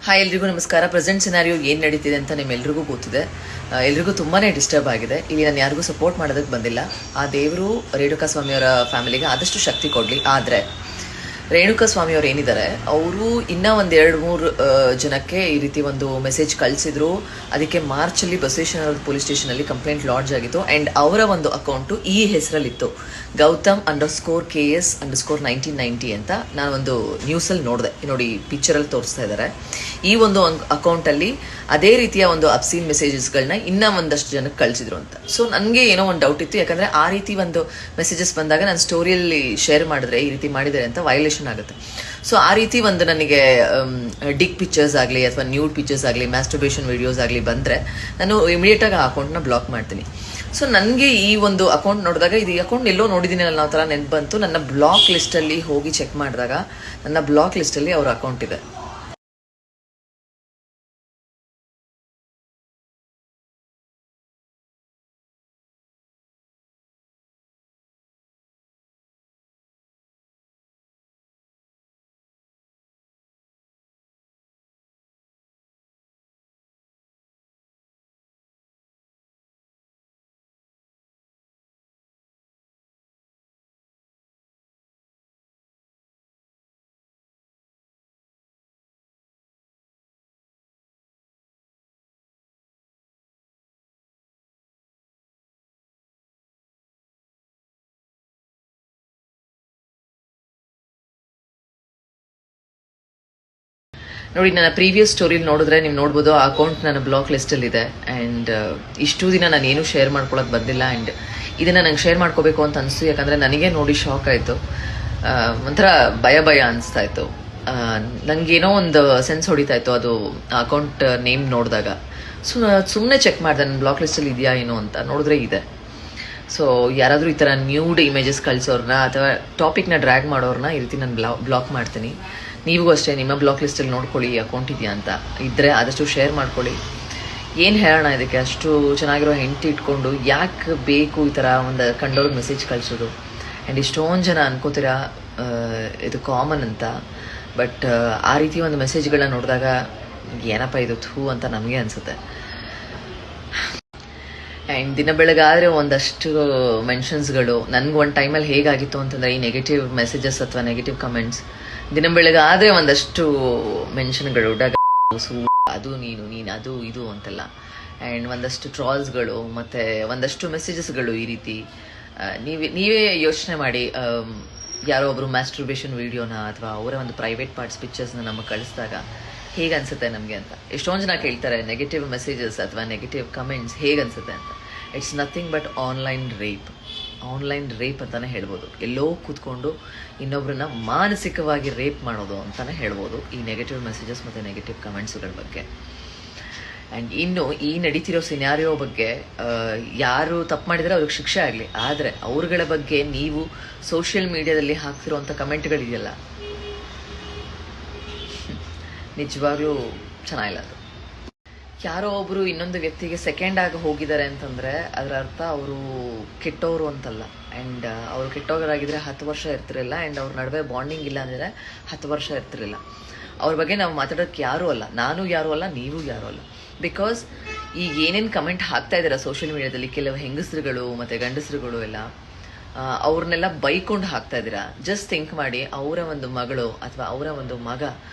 Hi ಎಲ್ರಿಗೂ ನಮಸ್ಕಾರ. Present scenario ಏನು ನಡೀತಿದೆ ಅಂತ ನಿಮ್ಮೆಲ್ರಿಗೂ ಗೊತ್ತಿದೆ. ಎಲ್ರಿಗೂ ತುಂಬಾ ಡಿಸ್ಟರ್ಬ್ ಆಗಿದೆ. ಇಲ್ಲಿ ನಾನು ಯಾರಿಗೂ ಸಪೋರ್ಟ್ ಮಾಡೋದಕ್ಕೆ ಬಂದಿಲ್ಲ. ಆ ದೇವರು ರೇಣುಕಾ ಸ್ವಾಮಿಯವರ ಫ್ಯಾಮಿಲಿಗೆ ಆದಷ್ಟು ಶಕ್ತಿ ಕೊಡಲಿ. ಆದರೆ ರೇಣುಕಾ ಸ್ವಾಮಿಯವರು ಏನಿದ್ದಾರೆ, ಅವರು ಇನ್ನೂ ಒಂದು 2-3 ಜನಕ್ಕೆ ಈ ರೀತಿ ಒಂದು ಮೆಸೇಜ್ ಕಳಿಸಿದ್ರು. ಅದಕ್ಕೆ ಮಾರ್ಚಲ್ಲಿ ಬಸವೇಶ್ವರ ಪೊಲೀಸ್ ಸ್ಟೇಷನಲ್ಲಿ ಕಂಪ್ಲೇಂಟ್ ಲಾಡ್ಜ್ ಆಗಿತ್ತು. ಆ್ಯಂಡ್ ಅವರ ಒಂದು ಅಕೌಂಟು ಈ ಹೆಸರಲ್ಲಿತ್ತು, Gautam_KS_1990 ಅಂತ. ನಾನು ಒಂದು ನ್ಯೂಸಲ್ಲಿ ನೋಡಿದೆ, ನೋಡಿ ಪಿಕ್ಚರಲ್ಲಿ ತೋರಿಸ್ತಾ ಇದ್ದಾರೆ. ಈ ಒಂದು ಅಕೌಂಟಲ್ಲಿ ಅದೇ ರೀತಿಯ ಒಂದು ಅಬ್ಸೀನ್ ಮೆಸೇಜಸ್ಗಳನ್ನ ಇನ್ನೂ ಒಂದಷ್ಟು ಜನಕ್ಕೆ ಕಳಿಸಿದ್ರು ಅಂತ. ಸೊ ನನಗೆ ಏನೋ ಒಂದು ಡೌಟ್ ಇತ್ತು, ಯಾಕಂದರೆ ಆ ರೀತಿ ಒಂದು ಮೆಸೇಜಸ್ ಬಂದಾಗ ನಾನು ಸ್ಟೋರಿಯಲ್ಲಿ ಶೇರ್ ಮಾಡಿದ್ರೆ ಈ ರೀತಿ ಮಾಡಿದ್ದಾರೆ ಅಂತ ವೈಲೇಷನ್ ಆಗುತ್ತೆ. ಸೊ ಆ ರೀತಿ ಒಂದು ನನಗೆ ಡಿಕ್ ಪಿಕ್ಚರ್ಸ್ ಆಗಲಿ ಅಥವಾ ನ್ಯೂಡ್ ಪಿಕ್ಚರ್ಸ್ ಆಗಲಿ ಮ್ಯಾಸ್ಟರ್ಬೇಷನ್ ವಿಡಿಯೋಸ್ ಆಗಲಿ ಬಂದರೆ ನಾನು ಇಮಿಡಿಯೇಟಾಗಿ ಆ ಅಕೌಂಟ್ನ ಬ್ಲಾಕ್ ಮಾಡ್ತೀನಿ. ಸೊ ನನಗೆ ಈ ಒಂದು ಅಕೌಂಟ್ ನೋಡಿದಾಗ ಇದು ಅಕೌಂಟ್ ಎಲ್ಲೋ ನೋಡಿದ್ದೀನಿ ಅನ್ನೋ ಥರ ನೆನಪು ಬಂತು. ನನ್ನ ಬ್ಲಾಕ್ ಲಿಸ್ಟಲ್ಲಿ ಹೋಗಿ ಚೆಕ್ ಮಾಡಿದಾಗ ನನ್ನ ಬ್ಲಾಕ್ ಲಿಸ್ಟಲ್ಲಿ ಅವ್ರ ಅಕೌಂಟ್ ಇದೆ. ನೋಡಿ, ನನ್ನ ಪ್ರೀವಿಯಸ್ ಸ್ಟೋರಿಲಿ ನೋಡಿದ್ರೆ ನೀವು ನೋಡ್ಬೋದು, ಆ ಅಕೌಂಟ್ ನನ್ನ ಬ್ಲಾಕ್ ಲಿಸ್ಟಲ್ಲಿ ಇದೆ. ಆ್ಯಂಡ್ ಇಷ್ಟು ದಿನ ನಾನು ಏನೂ ಶೇರ್ ಮಾಡ್ಕೊಳಕ್ಕೆ ಬಂದಿಲ್ಲ. ಆ್ಯಂಡ್ ಇದನ್ನು ನಂಗೆ ಶೇರ್ ಮಾಡ್ಕೋಬೇಕು ಅಂತ ಅನಿಸ್ತು, ಯಾಕಂದರೆ ನನಗೆ ನೋಡಿ ಶಾಕ್ ಆಯಿತು. ಒಂಥರ ಭಯ ಅನಿಸ್ತಾ ಇತ್ತು. ನನಗೇನೋ ಒಂದು ಸೆನ್ಸ್ ಹೊಡಿತಾ ಇತ್ತು ಅದು ಅಕೌಂಟ್ ನೇಮ್ ನೋಡಿದಾಗ. ಸೊ ಸುಮ್ಮನೆ ಚೆಕ್ ಮಾಡಿದೆ ನನ್ನ ಬ್ಲಾಕ್ ಲಿಸ್ಟಲ್ಲಿ ಇದೆಯಾ ಏನೋ ಅಂತ. ನೋಡಿದ್ರೆ ಇದೆ. ಸೊ ಯಾರಾದರೂ ಈ ಥರ ನ್ಯೂಡ್ ಇಮೇಜಸ್ ಕಳಿಸೋರನ್ನ ಅಥವಾ ಟಾಪಿಕ್ನ ಡ್ರ್ಯಾಗ್ ಮಾಡೋರನ್ನ ಈ ರೀತಿ ನಾನು ಬ್ಲಾಕ್ ಮಾಡ್ತೀನಿ. ನೀವಿಗೂ ಅಷ್ಟೇ ನಿಮ್ಮ ಬ್ಲಾಕ್ ಲಿಸ್ಟಲ್ಲಿ ನೋಡ್ಕೊಳ್ಳಿ ಅಕೌಂಟ್ ಇದೆಯಾ ಅಂತ. ಇದ್ದರೆ ಆದಷ್ಟು ಶೇರ್ ಮಾಡ್ಕೊಳ್ಳಿ. ಏನು ಹೇಳೋಣ ಇದಕ್ಕೆ, ಅಷ್ಟು ಚೆನ್ನಾಗಿರೋ ಹೆಂಡತಿ ಇಟ್ಕೊಂಡು ಯಾಕೆ ಬೇಕು ಈ ಥರ ಒಂದು ಕಂಡವ್ರಿಗೆ ಮೆಸೇಜ್ ಕಳಿಸೋದು. ಆ್ಯಂಡ್ ಇಷ್ಟೊಂದು ಜನ ಅನ್ಕೋತೀರಾ ಇದು ಕಾಮನ್ ಅಂತ. ಬಟ್ ಆ ರೀತಿ ಒಂದು ಮೆಸೇಜ್ಗಳನ್ನ ನೋಡಿದಾಗ ಏನಪ್ಪ ಇದು ಥೂ ಅಂತ ನಮಗೆ ಅನಿಸುತ್ತೆ. ಆ್ಯಂಡ್ ದಿನ ಬೆಳಗಾದರೆ ಒಂದಷ್ಟು ಮೆನ್ಷನ್ಸ್ಗಳು ನನಗೆ ಒಂದು ಟೈಮಲ್ಲಿ ಹೇಗಾಗಿತ್ತು ಅಂತಂದರೆ, ಈ ನೆಗೆಟಿವ್ ಮೆಸೇಜಸ್ ಅಥವಾ ನೆಗೆಟಿವ್ ಕಮೆಂಟ್ಸ್ ದಿನ ಬೆಳಗಾದರೆ ಒಂದಷ್ಟು ಮೆನ್ಷನ್ಗಳು, ಅದು ನೀನು ಅದು ಇದು ಅಂತೆಲ್ಲ. ಆ್ಯಂಡ್ ಒಂದಷ್ಟು ಟ್ರಾಲ್ಸ್ಗಳು ಮತ್ತು ಒಂದಷ್ಟು ಮೆಸೇಜಸ್ಗಳು ಈ ರೀತಿ. ನೀವೇ ಯೋಚನೆ ಮಾಡಿ, ಯಾರೋ ಒಬ್ಬರು ಮ್ಯಾಸ್ಟರ್ಬೇಷನ್ ವಿಡಿಯೋನ ಅಥವಾ ಅವರ ಒಂದು ಪ್ರೈವೇಟ್ ಪಾರ್ಟ್ಸ್ ಪಿಕ್ಚರ್ಸ್ನ ನಮಗೆ ಕಳಿಸಿದಾಗ ಹೇಗೆ ಅನಿಸುತ್ತೆ ನಮಗೆ ಅಂತ. ಎಷ್ಟೊಂದು ಜನ ಕೇಳ್ತಾರೆ ನೆಗೆಟಿವ್ ಮೆಸೇಜಸ್ ಅಥವಾ ನೆಗೆಟಿವ್ ಕಮೆಂಟ್ಸ್ ಹೇಗೆ ಅನಿಸುತ್ತೆ ಅಂತ. It's nothing but online rape ಅಂತಲೇ ಹೇಳ್ಬೋದು. ಎಲ್ಲೋ ಕೂತ್ಕೊಂಡು ಇನ್ನೊಬ್ಬರನ್ನ ಮಾನಸಿಕವಾಗಿ ರೇಪ್ ಮಾಡೋದು ಅಂತಲೇ ಹೇಳ್ಬೋದು ಈ ನೆಗೆಟಿವ್ ಮೆಸೇಜಸ್ ಮತ್ತು ನೆಗೆಟಿವ್ ಕಮೆಂಟ್ಸ್ಗಳ ಬಗ್ಗೆ. ಆ್ಯಂಡ್ ಇನ್ನು ಈ ನಡೀತಿರೋ ಸಿನಾರಿಯೋ ಬಗ್ಗೆ ಯಾರು ತಪ್ಪು ಮಾಡಿದರೆ ಅವ್ರಿಗೆ ಶಿಕ್ಷೆ ಆಗಲಿ. ಆದರೆ ಅವ್ರಗಳ ಬಗ್ಗೆ ನೀವು ಸೋಷಿಯಲ್ ಮೀಡಿಯಾದಲ್ಲಿ ಹಾಕ್ತಿರೋಂಥ ಕಮೆಂಟ್ಗಳಿದೆಯಲ್ಲ, ನಿಜವಾಗ್ಲೂ ಚೆನ್ನಾಗಿಲ್ಲ ಅದು. ಯಾರೋ ಒಬ್ಬರು ಇನ್ನೊಂದು ವ್ಯಕ್ತಿಗೆ ಸೆಕೆಂಡ್ ಆಗಿ ಹೋಗಿದ್ದಾರೆ ಅಂತಂದರೆ ಅದರ ಅರ್ಥ ಅವರು ಕೆಟ್ಟವರು ಅಂತಲ್ಲ. ಆ್ಯಂಡ್ ಅವರು ಕೆಟ್ಟವರಾಗಿದ್ದರೆ 10 ವರ್ಷ ಇರ್ತಿರಲಿಲ್ಲ. ಆ್ಯಂಡ್ ಅವ್ರ ನಡುವೆ ಬಾಂಡಿಂಗ್ ಇಲ್ಲ ಅಂದರೆ 10 ವರ್ಷ ಇರ್ತಿರಲಿಲ್ಲ. ಅವ್ರ ಬಗ್ಗೆ ನಾವು ಮಾತಾಡೋಕ್ಕೆ ಯಾರೂ ಅಲ್ಲ, ನಾನು ಯಾರೂ ಅಲ್ಲ, ನೀವು ಯಾರೂ ಅಲ್ಲ. ಬಿಕಾಸ್ ಈಗ ಏನೇನು ಕಮೆಂಟ್ ಹಾಕ್ತಾ ಇದ್ದಾರೆ ಸೋಷಿಯಲ್ ಮೀಡಿಯಾದಲ್ಲಿ ಕೆಲವು ಹೆಂಗಸರುಗಳು ಮತ್ತು ಗಂಡಸರುಗಳು ಎಲ್ಲ, ಅವ್ರನ್ನೆಲ್ಲ ಬೈಕೊಂಡು ಹಾಕ್ತಾ ಇದ್ದೀರಾ. ಜಸ್ಟ್ ಥಿಂಕ್ ಮಾಡಿ, ಅವರ ಒಂದು ಮಗಳು ಅಥವಾ ಅವರ ಒಂದು ಮಗ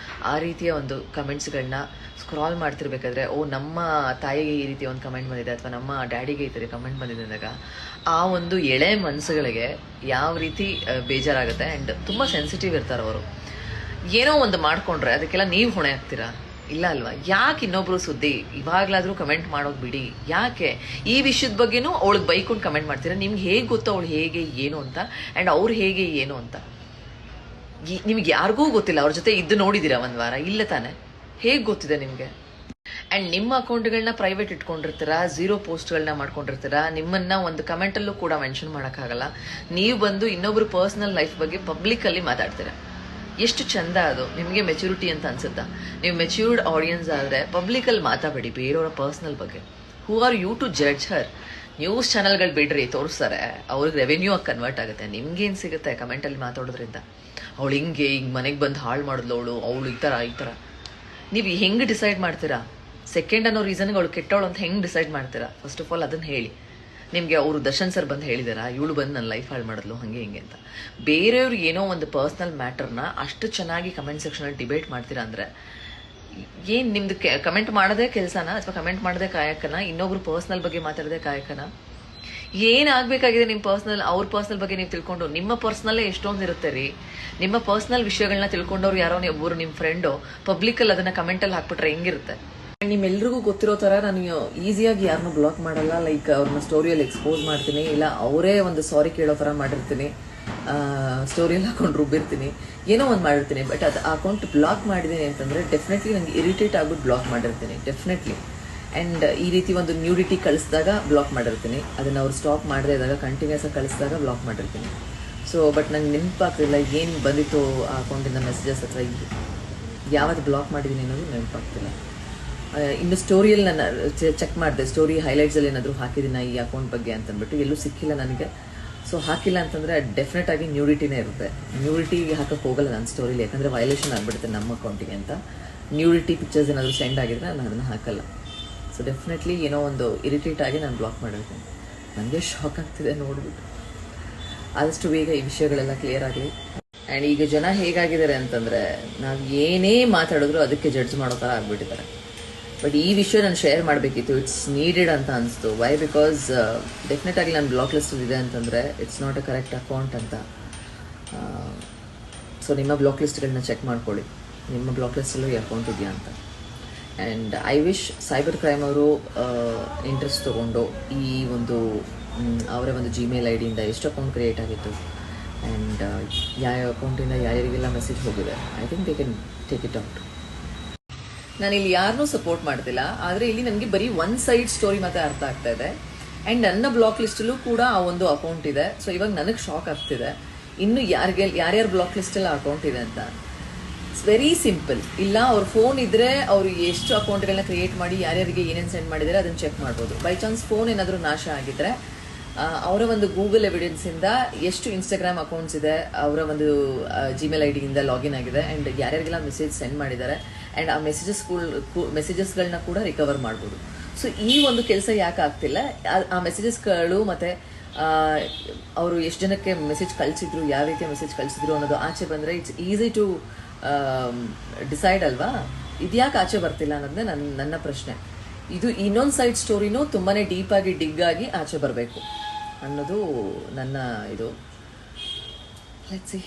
ಆ ರೀತಿಯ ಒಂದು ಕಮೆಂಟ್ಸ್ಗಳನ್ನ ಸ್ಕ್ರಾಲ್ ಮಾಡ್ತಿರ್ಬೇಕಾದ್ರೆ, ನಮ್ಮ ತಾಯಿಗೆ ಈ ರೀತಿ ಒಂದು ಕಮೆಂಟ್ ಬಂದಿದೆ ಅಥವಾ ನಮ್ಮ ಡ್ಯಾಡಿಗೆ ಈ ಥರ ಕಮೆಂಟ್ ಬಂದಿದೆ ಅಂದಾಗ ಆ ಒಂದು ಎಳೆ ಮನಸ್ಸುಗಳಿಗೆ ಯಾವ ರೀತಿ ಬೇಜಾರಾಗುತ್ತೆ. ಆ್ಯಂಡ್ ತುಂಬ ಸೆನ್ಸಿಟಿವ್ ಇರ್ತಾರೆ ಅವರು. ಏನೋ ಒಂದು ಮಾಡಿಕೊಂಡ್ರೆ ಅದಕ್ಕೆಲ್ಲ ನೀವು ಹೊಣೆ ಆಗ್ತೀರಾ? ಇಲ್ಲ ಅಲ್ವಾ? ಯಾಕೆ ಇನ್ನೊಬ್ರು ಸುದ್ದಿ ಇವಾಗಲಾದರೂ ಕಮೆಂಟ್ ಮಾಡೋದು ಬಿಡಿ. ಯಾಕೆ ಈ ವಿಷಯದ ಬಗ್ಗೆನೂ ಅವಳಿಗೆ ಬೈಕೊಂಡು ಕಮೆಂಟ್ ಮಾಡ್ತೀರಾ? ನಿಮ್ಗೆ ಹೇಗೆ ಗೊತ್ತು ಅವಳು ಹೇಗೆ ಏನು ಅಂತ, ಆ್ಯಂಡ್ ಅವ್ರು ಹೇಗೆ ಏನು ಅಂತ? ನಿಮ್ಗೆ ಯಾರಿಗೂ ಗೊತ್ತಿಲ್ಲ. ಅವ್ರ ಜೊತೆ ಇದ್ದು ನೋಡಿದ್ದೀರಾ ಒಂದು ವಾರ? ಇಲ್ಲ ತಾನೆ? ಹೇಗೆ ಗೊತ್ತಿದೆ ನಿಮಗೆ? ಆ್ಯಂಡ್ ನಿಮ್ಮ ಅಕೌಂಟ್ಗಳನ್ನ ಪ್ರೈವೇಟ್ ಇಟ್ಕೊಂಡಿರ್ತೀರಾ, 0 ಪೋಸ್ಟ್ಗಳನ್ನ ಮಾಡ್ಕೊಂಡಿರ್ತೀರಾ. ನಿಮ್ಮನ್ನ ಒಂದು ಕಮೆಂಟಲ್ಲೂ ಕೂಡ ಮೆನ್ಷನ್ ಮಾಡೋಕ್ಕಾಗಲ್ಲ. ನೀವು ಬಂದು ಇನ್ನೊಬ್ರು ಪರ್ಸನಲ್ ಲೈಫ್ ಬಗ್ಗೆ ಪಬ್ಲಿಕಲ್ಲಿ ಮಾತಾಡ್ತೀರಾ. ಎಷ್ಟು ಚಂದ ಅದು. ನಿಮಗೆ ಮೆಚುರಿಟಿ ಅಂತ ಅನ್ಸುತ್ತಾ? ನೀವು ಮೆಚ್ಯೂರ್ಡ್ ಆಡಿಯನ್ಸ್ ಆದರೆ ಪಬ್ಲಿಕಲ್ಲಿ ಮಾತಾಡಬೇಡಿ ಬೇರೆಯವರ ಪರ್ಸ್ನಲ್ ಬಗ್ಗೆ. Who are you to judge her? News ಚಾನಲ್ಗಳು ಬಿಡ್ರಿ, ತೋರಿಸ್ತಾರೆ, ಅವ್ರಿಗೆ ರೆವೆನ್ಯೂ ಆಗಿ ಕನ್ವರ್ಟ್ ಆಗುತ್ತೆ. ನಿಮ್ಗೇನು ಸಿಗುತ್ತೆ ಕಮೆಂಟಲ್ಲಿ ಮಾತಾಡೋದ್ರಿಂದ? ಅವಳು ಹಿಂಗೆ ಮನೆಗೆ ಬಂದು ಹಾಳು ಮಾಡಿದ್ಲು, ಅವಳು ಈ ಥರ ನೀವು ಹೆಂಗೆ ಡಿಸೈಡ್ ಮಾಡ್ತೀರಾ ಸೆಕೆಂಡ್ ಅನ್ನೋ ರೀಸನ್ಗೆ ಅವಳು ಕೆಟ್ಟವಳು ಅಂತ ಹೆಂಗೆ ಡಿಸೈಡ್ ಮಾಡ್ತೀರಾ? ಫಸ್ಟ್ ಆಫ್ ಆಲ್ ಅದನ್ನು ಹೇಳಿ. ನಿಮಗೆ ಅವರು ದರ್ಶನ್ ಸರ್ ಬಂದು ಹೇಳಿದಾರಾ ಇವಳು ಬಂದು ನನ್ನ ಲೈಫ್ ಹಾಳು ಮಾಡಿದ್ಲು ಹಾಗೆ ಹಿಂಗೆ ಅಂತ? ಬೇರೆಯವ್ರಿಗೆ ಏನೋ ಒಂದು ಪರ್ಸ್ನಲ್ ಮ್ಯಾಟರ್ನ ಅಷ್ಟು ಚೆನ್ನಾಗಿ ಕಮೆಂಟ್ ಸೆಕ್ಷನಲ್ಲಿ ಡಿಬೇಟ್ ಮಾಡ್ತೀರಾ ಅಂದರೆ ಏನು ನಿಮ್ದು ಕಮೆಂಟ್ ಮಾಡೋದೇ ಕೆಲಸನ ಅಥವಾ ಕಮೆಂಟ್ ಮಾಡೋದೇ ಕಾಯಕನ? ಇನ್ನೊಬ್ರು ಪರ್ಸ್ನಲ್ ಬಗ್ಗೆ ಮಾತಾಡೋದೇ ಕಾಯಕನ? ಏನಾಗಬೇಕಾಗಿದೆ ನಿಮ್ಮ ಪರ್ಸ್ನಲ್, ಅವ್ರ ಪರ್ಸ್ನಲ್ ಬಗ್ಗೆ ನೀವು ತಿಳ್ಕೊಂಡು? ನಿಮ್ಮ ಪರ್ಸ್ನಲ್ಲೇ ಎಷ್ಟೊಂದು ಇರುತ್ತೆ ರೀ. ನಿಮ್ಮ ಪರ್ಸ್ನಲ್ ವಿಷಯಗಳನ್ನ ತಿಳ್ಕೊಂಡವ್ರು ಯಾರೋ ಒಬ್ಬರು ನಿಮ್ಮ ಫ್ರೆಂಡು ಪಬ್ಲಿಕಲ್ಲಿ ಅದನ್ನ ಕಮೆಂಟಲ್ಲಿ ಹಾಕ್ಬಿಟ್ರೆ ಹೆಂಗಿರುತ್ತೆ? ನಿಮ್ಮೆಲ್ರಿಗೂ ಗೊತ್ತಿರೋ ಥರ ನಾನು ಈಸಿಯಾಗಿ ಯಾರನ್ನೂ ಬ್ಲಾಕ್ ಮಾಡಲ್ಲ. ಲೈಕ್ ಅವ್ರನ್ನ ಸ್ಟೋರಿಯಲ್ಲಿ ಎಕ್ಸ್ಪೋಸ್ ಮಾಡ್ತೀನಿ, ಇಲ್ಲ ಅವರೇ ಒಂದು ಸಾರಿ ಕೇಳೋ ಥರ ಮಾಡಿರ್ತೀನಿ, ಸ್ಟೋರಿಯಲ್ಲಿ ಹಾಕೊಂಡು ರುಬ್ಬಿರ್ತೀನಿ, ಏನೋ ಒಂದು ಮಾಡಿರ್ತೀನಿ. ಬಟ್ ಅದು ಅಕೌಂಟ್ ಬ್ಲಾಕ್ ಮಾಡಿದ್ದೀನಿ ಅಂತಂದರೆ ಡೆಫಿನೆಟ್ಲಿ ನನಗೆ ಇರಿಟೇಟ್ ಆಗ್ಬಿಟ್ಟು ಬ್ಲಾಕ್ ಮಾಡಿರ್ತೀನಿ, ಡೆಫಿನೆಟ್ಲಿ. ಆ್ಯಂಡ್ ಈ ರೀತಿ ಒಂದು ನ್ಯೂಡಿಟಿ ಕಳಿಸಿದಾಗ ಬ್ಲಾಕ್ ಮಾಡಿರ್ತೀನಿ, ಅದನ್ನು ಅವ್ರು ಸ್ಟಾಪ್ ಮಾಡದೇ ಇದ್ದಾಗ ಕಂಟಿನ್ಯೂಸ್ ಆಗಿ ಕಳಿಸಿದಾಗ ಬ್ಲಾಕ್ ಮಾಡಿರ್ತೀನಿ. ಸೊ ಬಟ್ ನಂಗೆ ನೆನಪಾಗ್ತಿಲ್ಲ ಏನು ಬಂದಿತ್ತು ಆ ಅಕೌಂಟಿಂದ ಮೆಸೇಜಸ್ ಅಥವಾ ಯಾವತ್ತು ಬ್ಲಾಕ್ ಮಾಡಿದ್ದೀನಿ ಅನ್ನೋದು ನೆನಪಾಗ್ತಿಲ್ಲ. ಇನ್ನು ಸ್ಟೋರಿಯಲ್ಲಿ ನಾನು ಚೆಕ್ ಮಾಡಿದೆ, ಸ್ಟೋರಿ ಹೈಲೈಟ್ಸಲ್ಲಿ ಏನಾದರೂ ಹಾಕಿದ್ದೀನಿ ಈ ಅಕೌಂಟ್ ಬಗ್ಗೆ ಅಂತಂದ್ಬಿಟ್ಟು, ಎಲ್ಲೂ ಸಿಕ್ಕಿಲ್ಲ ನನಗೆ. ಸೊ ಹಾಕಿಲ್ಲ ಅಂತಂದರೆ ಡೆಫಿನೆಟ್ ಆಗಿ ನ್ಯೂಡಿಟಿನೇ ಇರುತ್ತೆ. ನ್ಯೂಡಿಟಿ ಹಾಕಕ್ಕೆ ಹೋಗಲ್ಲ ನಾನು ಸ್ಟೋರಿಲಿ, ಯಾಕಂದರೆ ವೈಲೇಷನ್ ಆಗಿಬಿಡುತ್ತೆ ನಮ್ಮ ಅಕೌಂಟಿಗೆ ಅಂತ. ನ್ಯೂಡಿಟಿ ಪಿಕ್ಚರ್ಸ್ ಏನಾದರೂ ಸೆಂಡ್ ಆಗಿದ್ರೆ ನಾನು ಅದನ್ನು ಹಾಕಲ್ಲ. ಸೊ ಡೆಫಿನೆಟ್ಲಿ ಏನೋ ಒಂದು ಇರಿಟೇಟ್ ಆಗಿ ನಾನು ಬ್ಲಾಕ್ ಮಾಡಿರ್ತೀನಿ. ನನಗೆ ಶಾಕ್ ಆಗ್ತಿದೆ ನೋಡಿಬಿಟ್ಟು. ಆದಷ್ಟು ಬೇಗ ಈ ವಿಷಯಗಳೆಲ್ಲ ಕ್ಲಿಯರ್ ಆಗಲಿ. ಆ್ಯಂಡ್ ಈಗ ಜನ ಹೇಗಾಗಿದ್ದಾರೆ ಅಂತಂದರೆ ನಾವು ಏನೇ ಮಾತಾಡಿದ್ರು ಅದಕ್ಕೆ ಜಡ್ಜ್ ಮಾಡೋ ಥರ ಆಗಿಬಿಟ್ಟಿದ್ದಾರೆ. ಬಟ್ ಈ ವಿಷಯ ನಾನು ಶೇರ್ ಮಾಡಬೇಕಿತ್ತು, ಇಟ್ಸ್ ನೀಡೆಡ್ ಅಂತ ಅನಿಸ್ತು. ವೈ? ಬಿಕಾಸ್ ಡೆಫಿನೆಟ್ ಆಗಿ ನಾನು ಬ್ಲಾಕ್ ಲಿಸ್ಟ್ ಇದೆ ಅಂತಂದರೆ it's not a correct account ಅಂತ. ಸೊ ನಿಮ್ಮ ಬ್ಲಾಕ್ ಲಿಸ್ಟ್ಗಳನ್ನ ಚೆಕ್ ಮಾಡ್ಕೊಳ್ಳಿ, ನಿಮ್ಮ ಬ್ಲಾಕ್ ಲಿಸ್ಟಲ್ಲೂ ಈ ಅಕೌಂಟ್ ಇದೆಯಾ ಅಂತ. And I wish cyber crime ಅವರು ಇಂಟ್ರೆಸ್ಟ್ ತೊಗೊಂಡು ಈ ಒಂದು ಅವರ ಒಂದು ಜಿಮೇಲ್ ಐ ಡಿಯಿಂದ ಎಷ್ಟು ಅಕೌಂಟ್ ಕ್ರಿಯೇಟ್ ಆಗಿತ್ತು ಆ್ಯಂಡ್ ಯಾವ ಅಕೌಂಟಿಂದ ಯಾರ್ಯಾರಿಗೆಲ್ಲ ಮೆಸೇಜ್ ಹೋಗಿದೆ, I think they can take it out. ನಾನಿಲ್ಲಿ ಯಾರನ್ನೂ ಸಪೋರ್ಟ್ ಮಾಡ್ತಿಲ್ಲ, ಆದರೆ ಇಲ್ಲಿ ನನಗೆ ಬರೀ ಒನ್ ಸೈಡ್ ಸ್ಟೋರಿ ಮತ್ತೆ ಅರ್ಥ ಆಗ್ತಾ ಇದೆ. ಆ್ಯಂಡ್ ನನ್ನ ಬ್ಲಾಕ್ ಲಿಸ್ಟಲ್ಲೂ ಕೂಡ ಆ ಒಂದು ಅಕೌಂಟ್ ಇದೆ. ಸೊ ಇವಾಗ ನನಗೆ ಶಾಕ್ ಆಗ್ತಿದೆ, ಇನ್ನು ಯಾರ್ಯಾರ ಬ್ಲಾಕ್ ಲಿಸ್ಟಲ್ಲಿ ಅಕೌಂಟ್ ಇದೆ ಅಂತ. It's very simple. ಇಲ್ಲ ಅವ್ರ ಫೋನ್ ಇದ್ದರೆ ಅವರು ಎಷ್ಟು ಅಕೌಂಟ್ಗಳನ್ನ ಕ್ರಿಯೇಟ್ ಮಾಡಿ ಯಾರ್ಯಾರಿಗೆ ಏನೇನು ಸೆಂಡ್ ಮಾಡಿದರೆ ಅದನ್ನು ಚೆಕ್ ಮಾಡ್ಬೋದು. ಬೈ ಚಾನ್ಸ್ ಫೋನ್ ಏನಾದರೂ ನಾಶ ಆಗಿದ್ದರೆ ಅವರ ಒಂದು ಗೂಗಲ್ ಎವಿಡೆನ್ಸಿಂದ ಎಷ್ಟು ಇನ್ಸ್ಟಾಗ್ರಾಮ್ ಅಕೌಂಟ್ಸ್ ಇದೆ, ಅವರ ಒಂದು ಜಿಮೇಲ್ ಐ ಡಿಯಿಂದ ಲಾಗಿನ್ ಆಗಿದೆ ಆ್ಯಂಡ್ ಯಾರ್ಯಾರಿಗೆಲ್ಲ ಮೆಸೇಜ್ ಸೆಂಡ್ ಮಾಡಿದ್ದಾರೆ ಆ್ಯಂಡ್ ಆ ಮೆಸೇಜಸ್ಗಳನ್ನ ಕೂಡ ರಿಕವರ್ ಮಾಡ್ಬೋದು. ಸೊ ಈ ಒಂದು ಕೆಲಸ ಯಾಕೆ ಆಗ್ತಿಲ್ಲ? ಆ ಮೆಸೇಜಸ್ಗಳು ಮತ್ತು ಅವರು ಎಷ್ಟು ಜನಕ್ಕೆ ಮೆಸೇಜ್ ಕಳಿಸಿದ್ರು, ಯಾವ ರೀತಿಯ ಮೆಸೇಜ್ ಕಳಿಸಿದ್ರು ಅನ್ನೋದು ಆಚೆ ಬಂದರೆ ಇಟ್ಸ್ ಈಸಿ ಟು ಡಿಸೈಡ್ ಅಲ್ವಾ? ಇದ್ಯಾಕೆ ಆಚೆ ಬರ್ತಿಲ್ಲ ಅನ್ನೋದೇ ನನ್ನ ಪ್ರಶ್ನೆ. ಇದು ಇನ್ನೊಂದು ಸೈಡ್ ಸ್ಟೋರಿನೂ ತುಂಬಾ ಡೀಪಾಗಿ ಡಿಗ್ಗಾಗಿ ಆಚೆ ಬರಬೇಕು ಅನ್ನೋದು ನನ್ನ ಇದು. Let's see.